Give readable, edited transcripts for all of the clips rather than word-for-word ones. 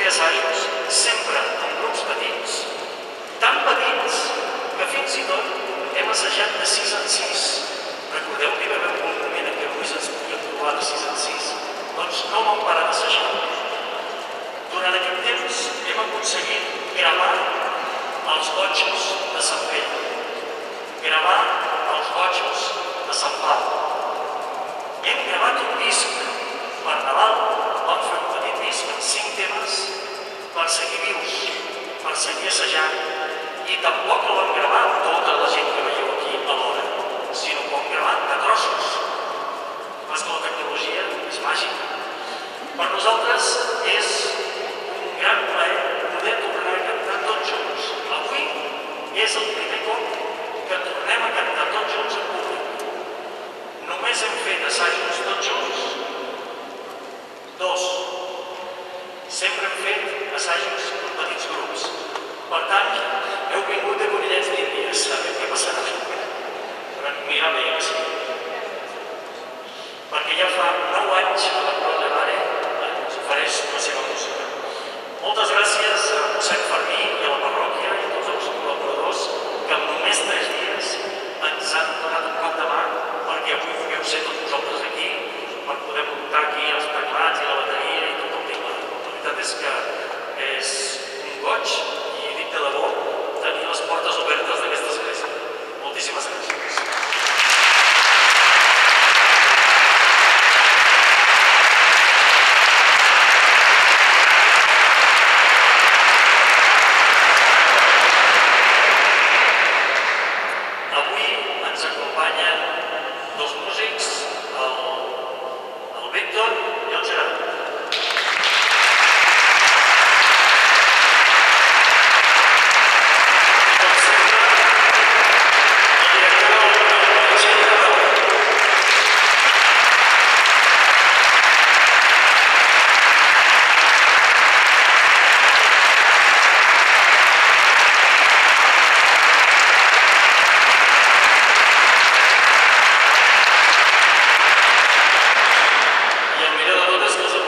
assajos sempre en grups petits, tan petits que fins i tot hem assajat de 6 en 6. Recordeu que hi va haver un moment en què només ens podíem trobar de 6 en 6? Doncs no vam parar d'assajar. Durant aquest temps hem aconseguit gravar els gotxos de Sant Pere, gravar els gotxos de Sant Pau. Hem gravat un disc per Nadal, vam fer un petit disc amb 5 temes per seguir vius, per seguir assajant, i tampoc el vam gravar amb tota la gent que veieu aquí alhora, sinó que ho hem gravat de trossos. Però és que la tecnologia és màgica. Per nosaltres és un gran plaer poder tornar a cantar tots junts. Avui és el primer cop que tornem a cantar tots junts en públic. Només hem fet assajos tots junts 2. Sempre hem fet assajos en petits grups. Per tant, heu vingut de conillets d'Índia, sabeu què passarà. Però mira bé que sí. Perquè ja fa 9 anys que la Coral de Mare ens ofereix la seva música. Moltes gràcies a mossèn Fermí i a la parròquia i a tots els col·laboradors que en només 3 dies ens han donat un cop de mà perquè avui pugueu ser tots vosaltres aquí per poder muntar aquí els teclats i la bateria i tot el tema. La veritat és que és un goig i dic de debò tenir les portes obertes d'aquesta església. Moltíssimes gràcies. El millor de tot és que els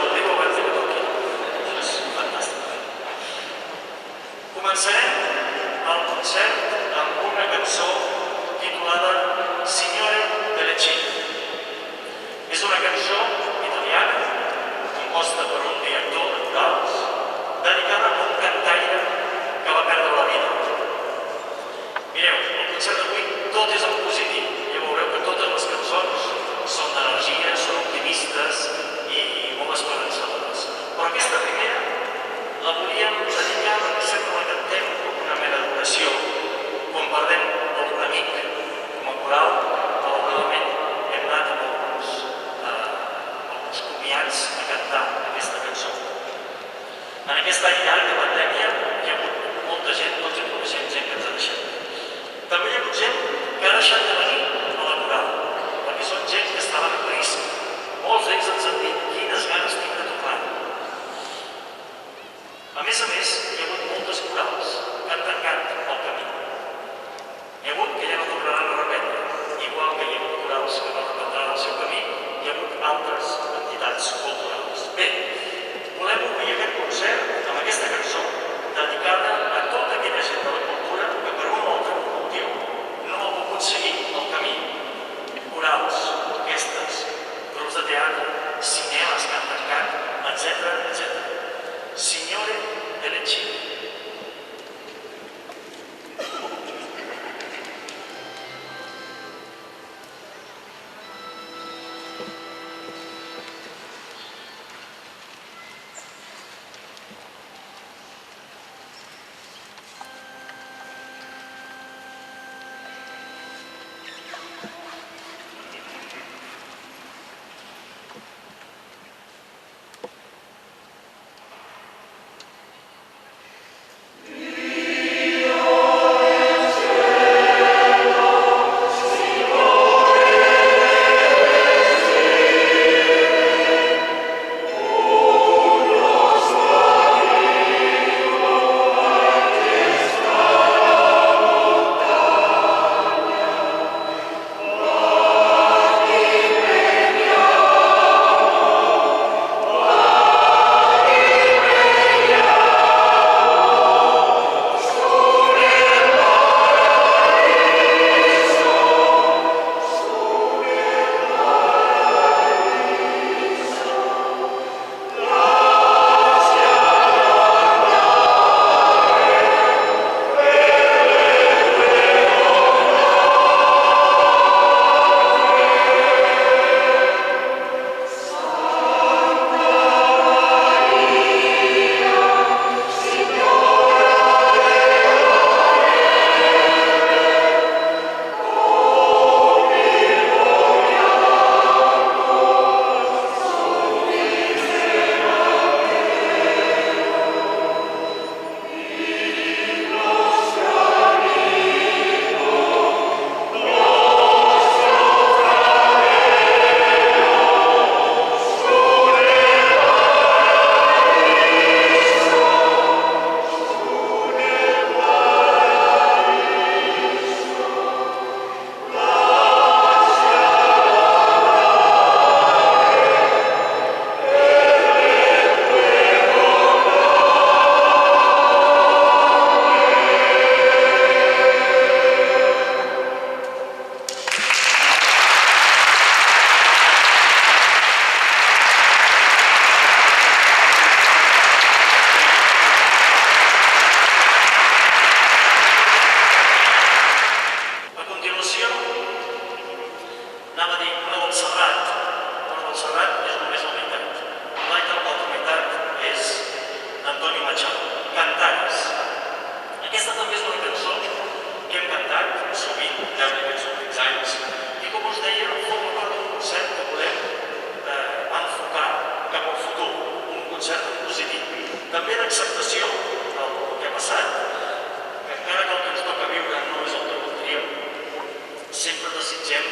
sempre desitgem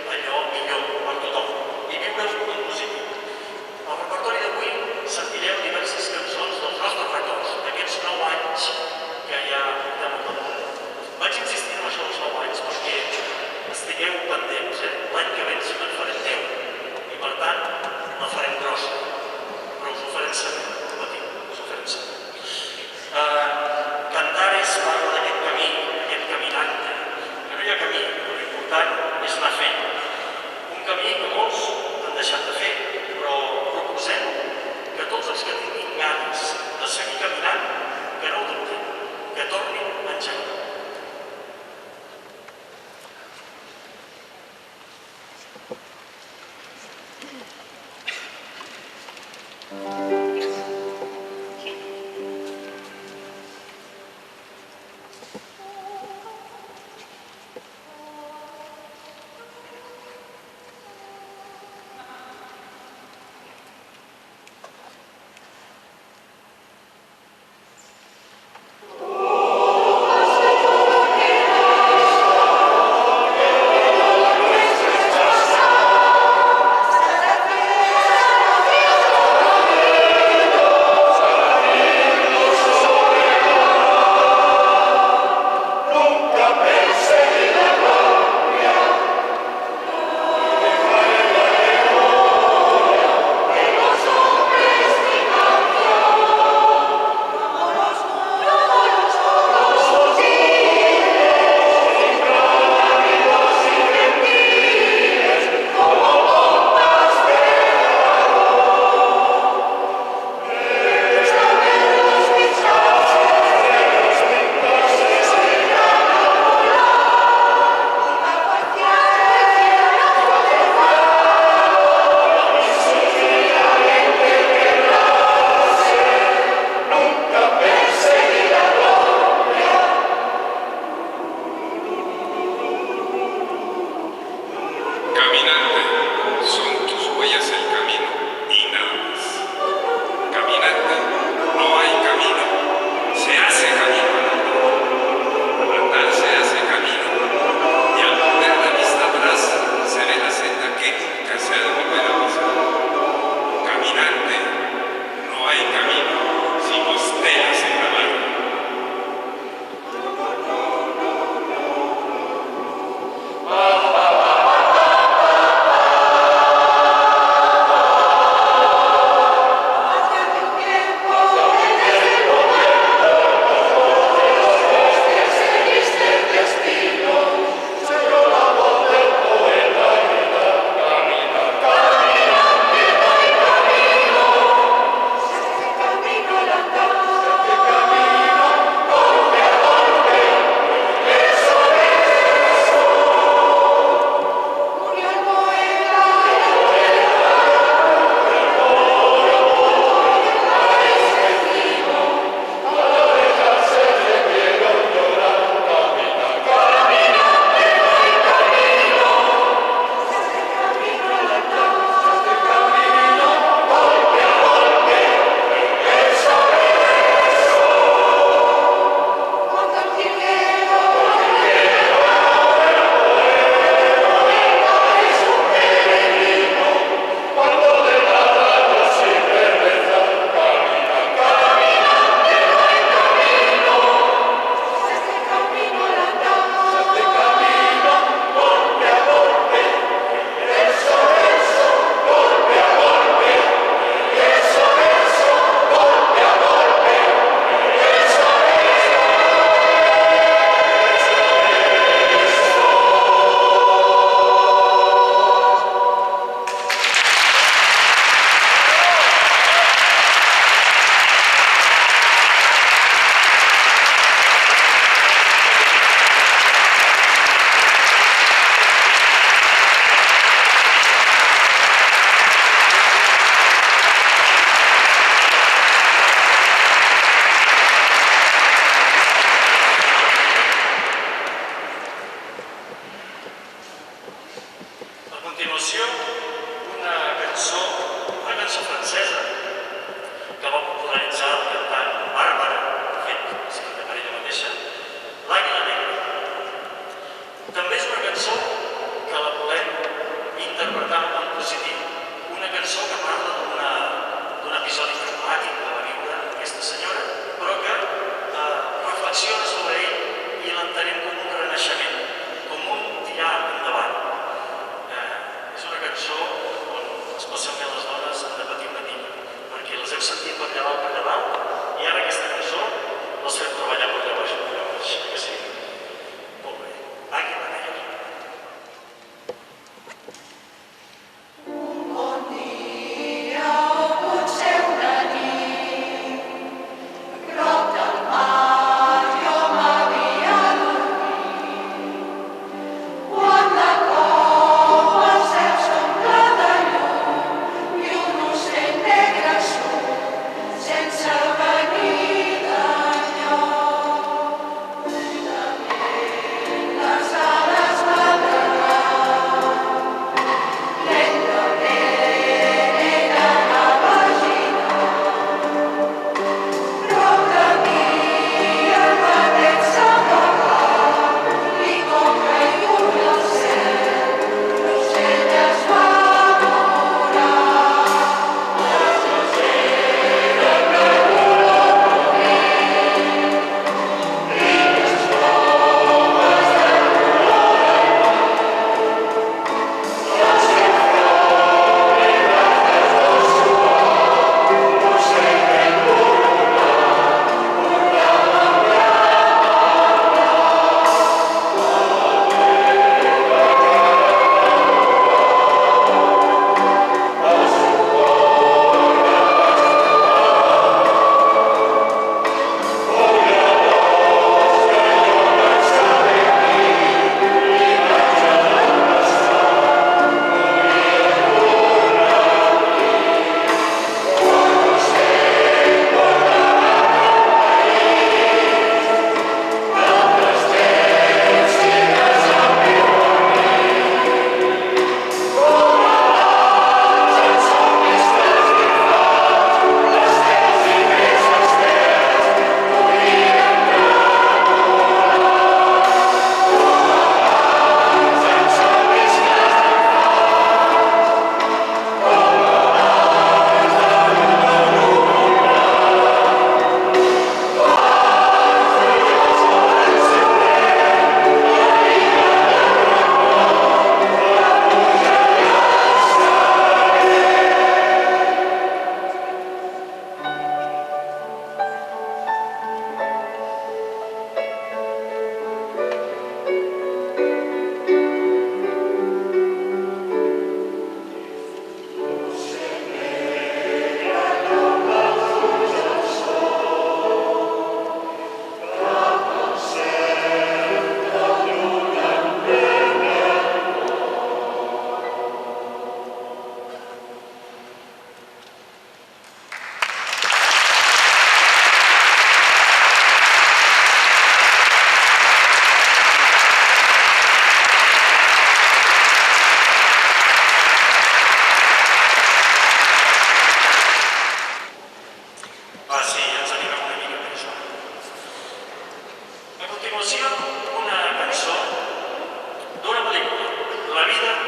allò millor per tothom i viure en positiu. Al repertori d'avui sentirem diverses cançons dels nostres records, d'aquests 9 anys que ja portem al damunt. Vaig insistir en això dels 9 anys perquè estigueu pendents, l'any que ve sí que en farem 10 i per tant la farem grossa, però us ho farem saber, patiu, us ho farem saber. Cantares parla d'aquest camí, aquest caminante, que no hi ha camí, però l'important és anar fent. Un camí que molts han deixat de fer, però proposem que tots els que tinguin ganes de seguir caminant, que no ho dubtin, que tornin a engegar. També és una cançó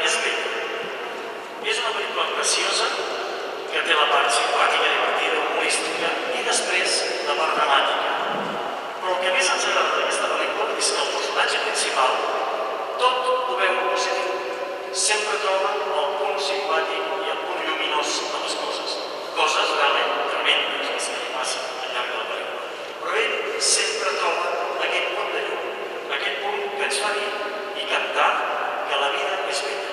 és bella. És una pel·lícula preciosa que té la part simpàtica, divertida, humorística i després la part dramàtica. Però el que més ens agrada d'aquesta pel·lícula és que el personatge principal tot ho veu positiu. Sempre troba el punt simpàtic i el punt lluminós de les coses. Coses realment tremendes, les que li passen al llarg de la pel·lícula. Però ell sempre troba aquest punt de llum, aquest punt que ens fa dir i cantar que la vida és bella.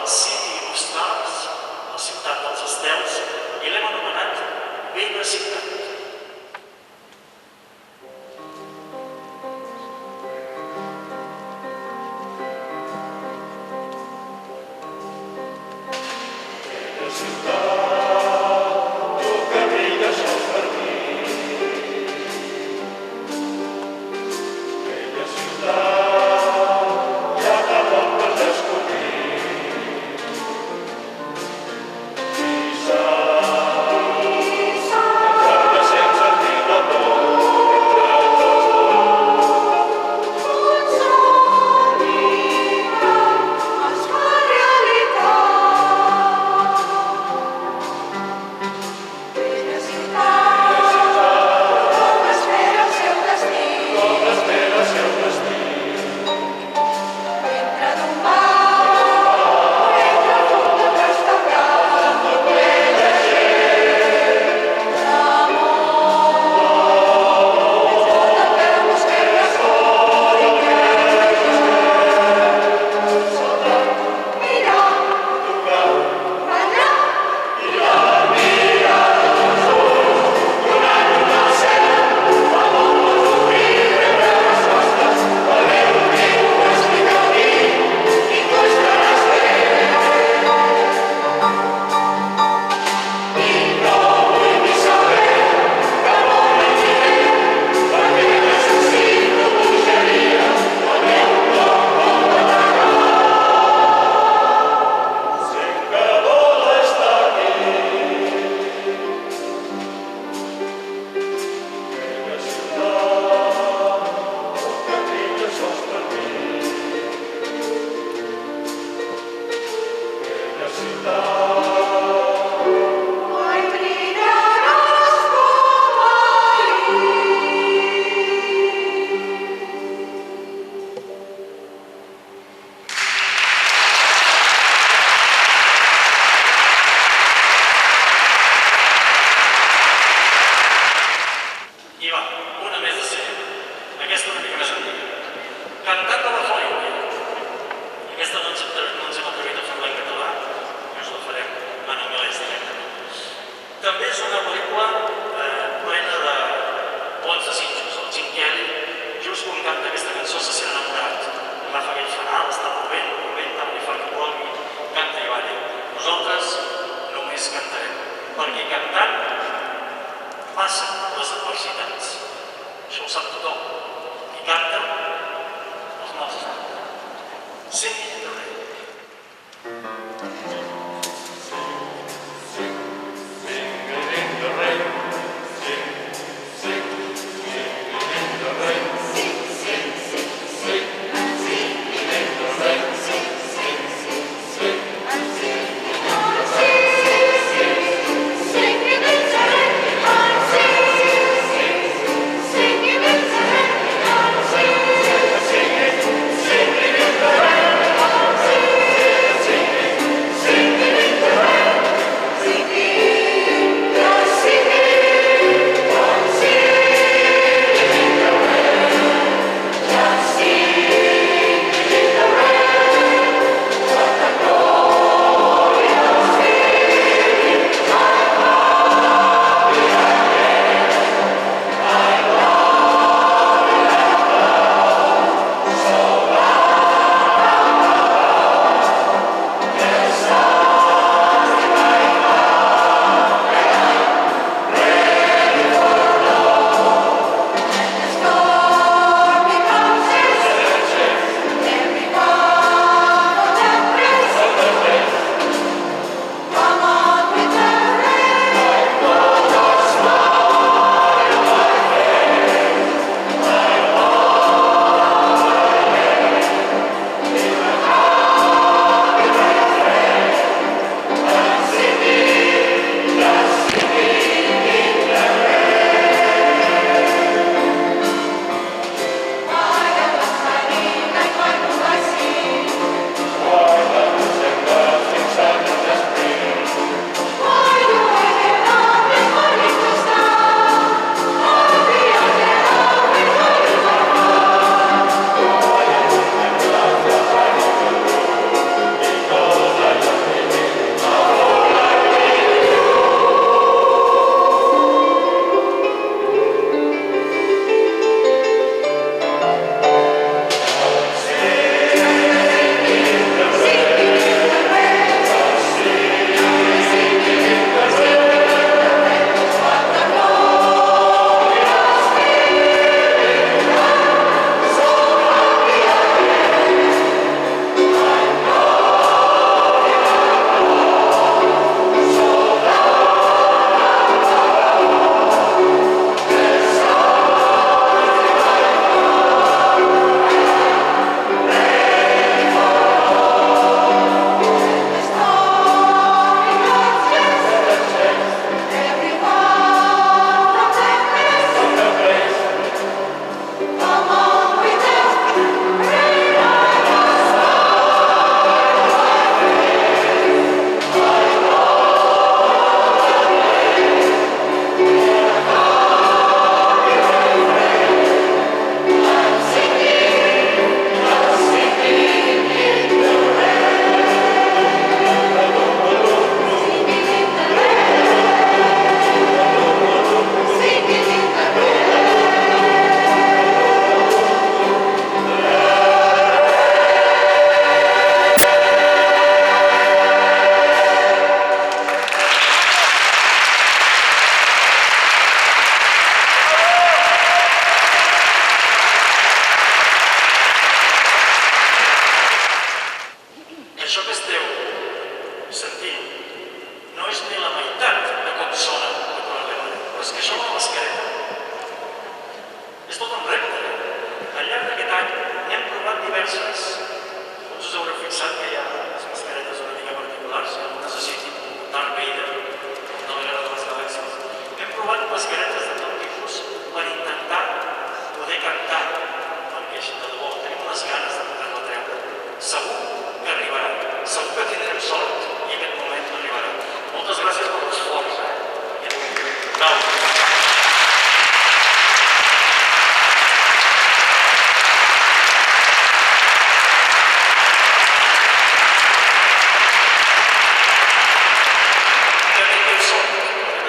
City of Stars, la ciutat dels estels, i l'hem anomenat vella ciutat. També és una pel·lícula plena de bons desitjos. El Jim Kelly, just quan canta aquesta cançó, se sent enamorat. Agafa aquell fanal, està plovent, tant li fa que plogui, canta i balla. Nosaltres només cantarem, perquè cantant passen les adversitats. Això ho sap tothom. Qui canta, els mals es canten. Singing in the rain. Singing in the rain.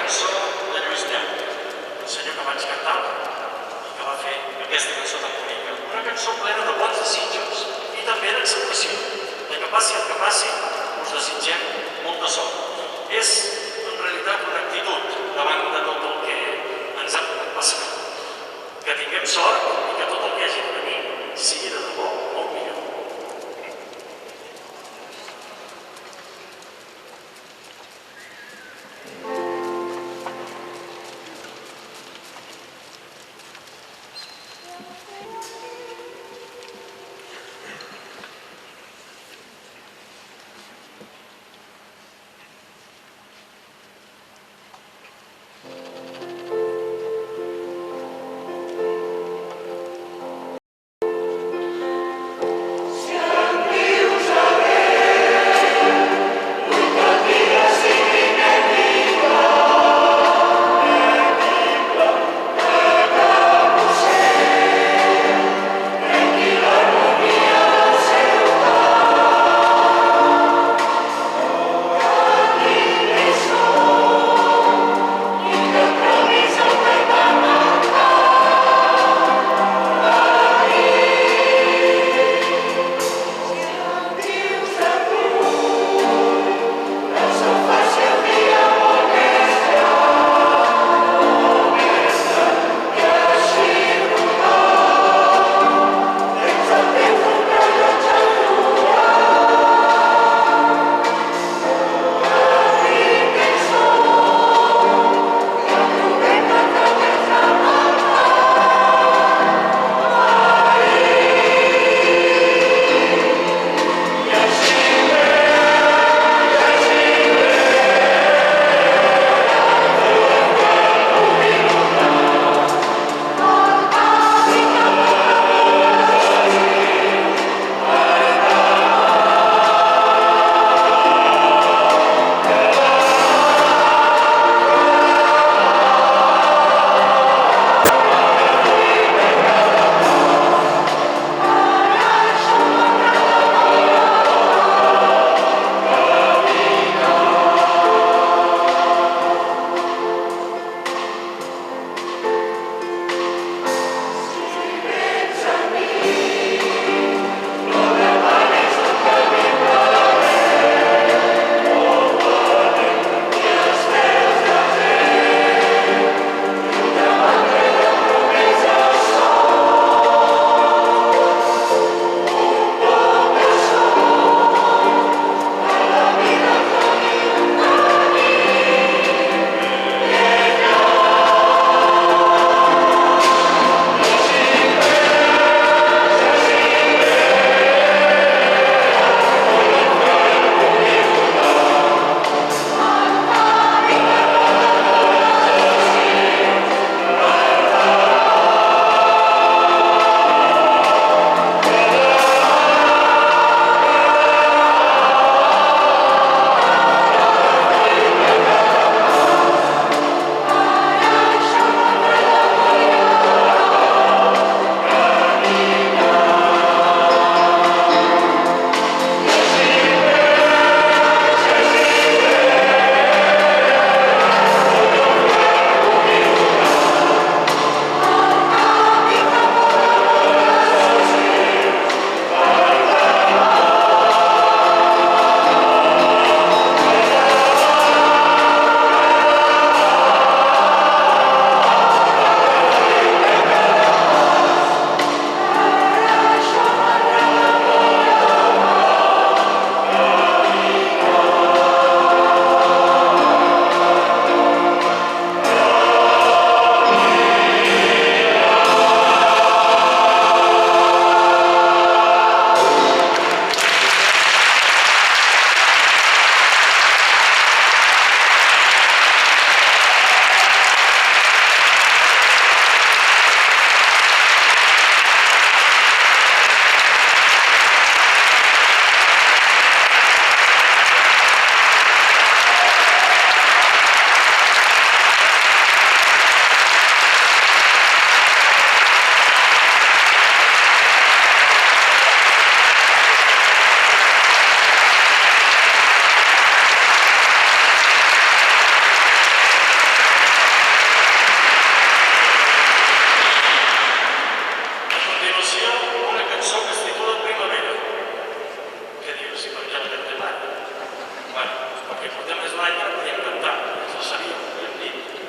cançó de Lluís Llach, el senyor que vaig cantar i que va fer aquesta cançó tan bonica. Una cançó plena de bons desitjos i també d'acceptació. Que passi el que passi, us desitgem molta sort. És, en realitat, una actitud davant de tot el que ens ha pogut passar. Que tinguem sort i que tot el que hagi de venir sigui de debò molt millor.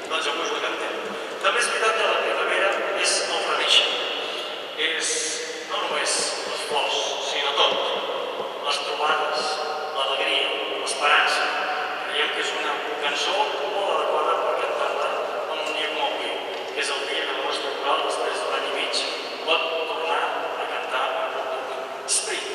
Doncs avui ho cantem. També és veritat que la primavera és el reneixer. És no només les flors, sinó tot. Les trobades, l'alegria, l'esperança. Creiem que és una cançó molt adequada per cantar-la en un dia com avui, que és el dia que el nostre coral, després d'un any i mig, pot tornar a cantar en públic. Spring.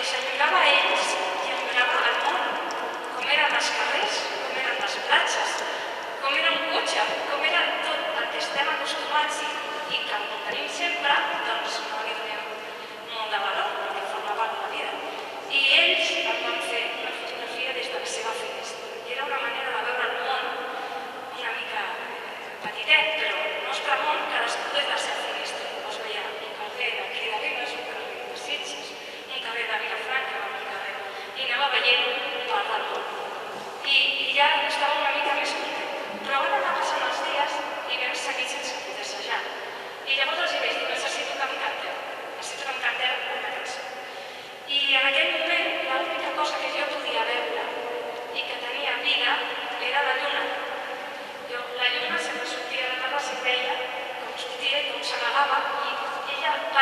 Els enviava a ells i enviava al món com eren les cares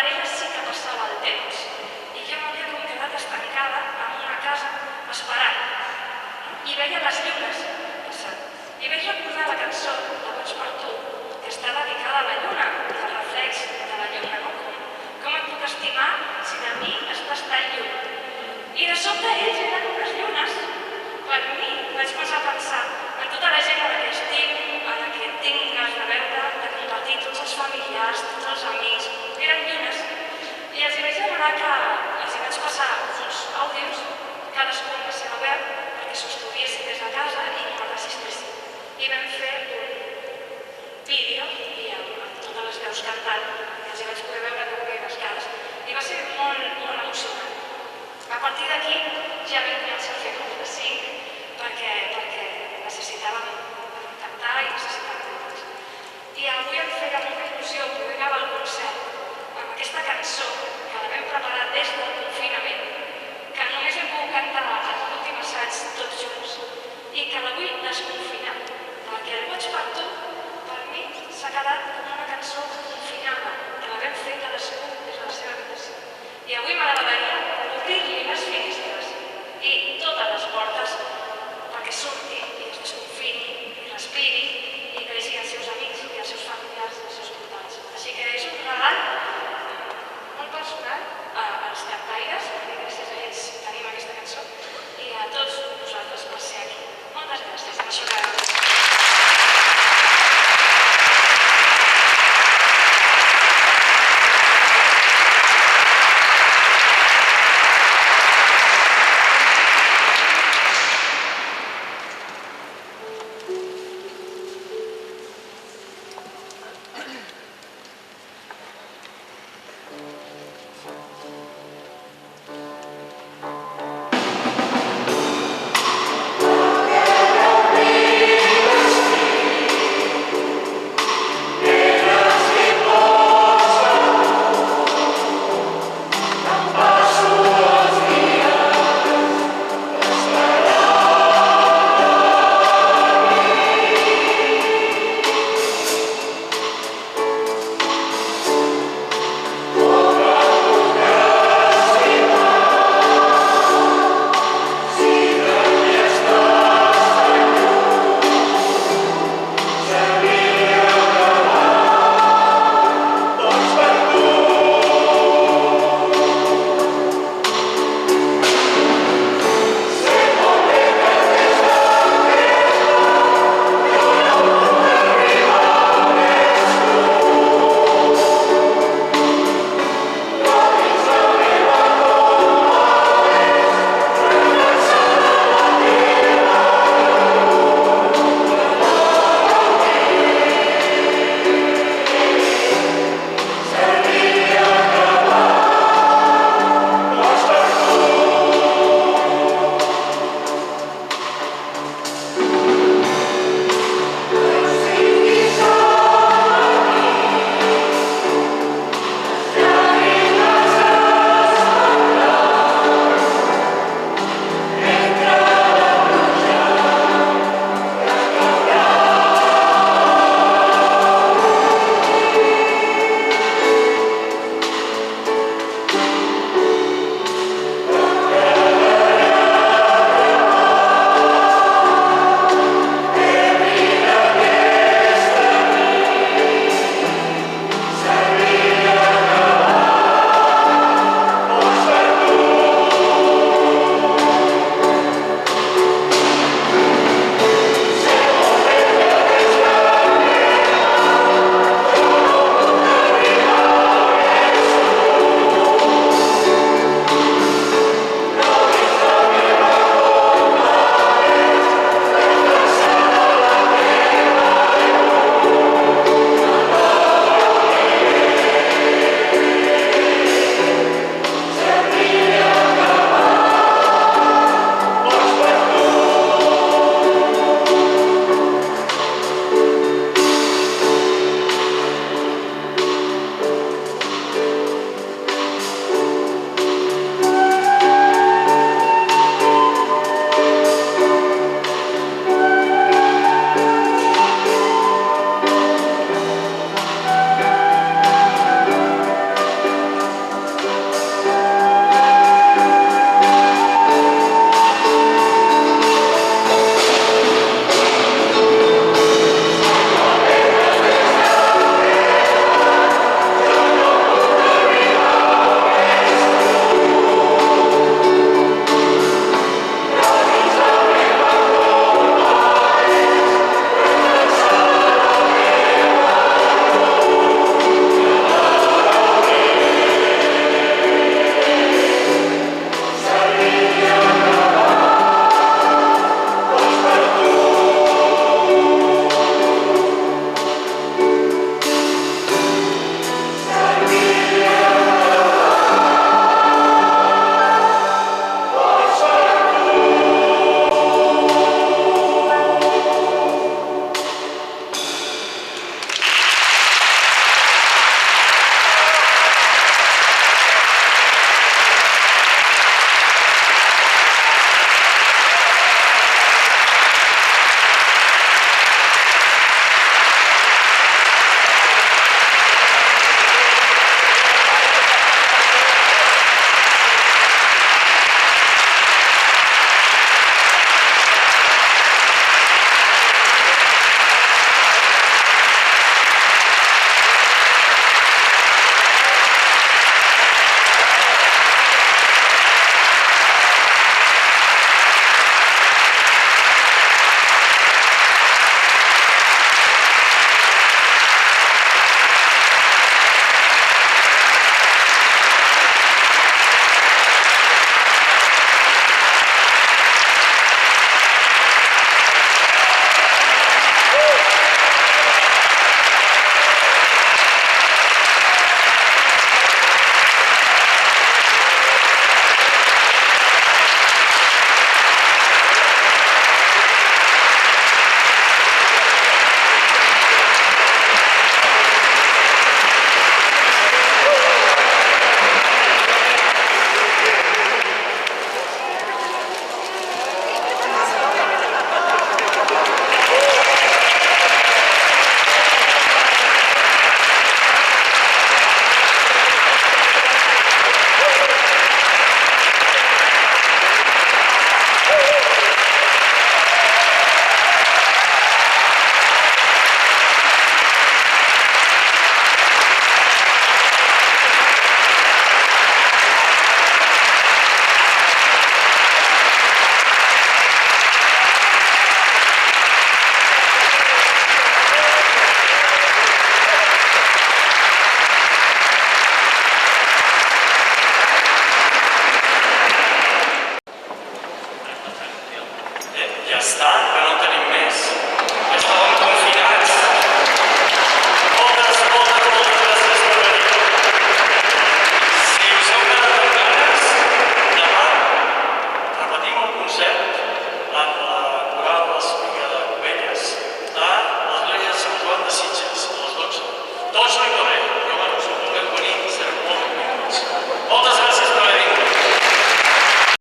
per ella sí que passava el temps. I jo m'havia com quedat estancada en una casa esperant. I veia les llunes passant. I vaig recordar la cançó de Boig per tu, que està dedicada a la lluna, al reflex de la lluna, no? Com et puc estimar si de mi estàs tan lluny? I de sobte ells eren unes llunes. Per mi vaig passar a pensar en tota la gent a la que estimo, a la que tinc ganes de veure, de compartir tots els familiars, tots els amics. Eren llunes. I els vaig demanar que els vaig passar uns àudios, cadascú amb la seva veu, perquè s'estudiessin des de casa i no m'enregistressin. I vam fer un vídeo i amb totes les veus cantant, i els vaig poder veure que veien les cares. I va ser molt, molt emocionant. A partir d'aquí ja vam començar a fer grups de 5,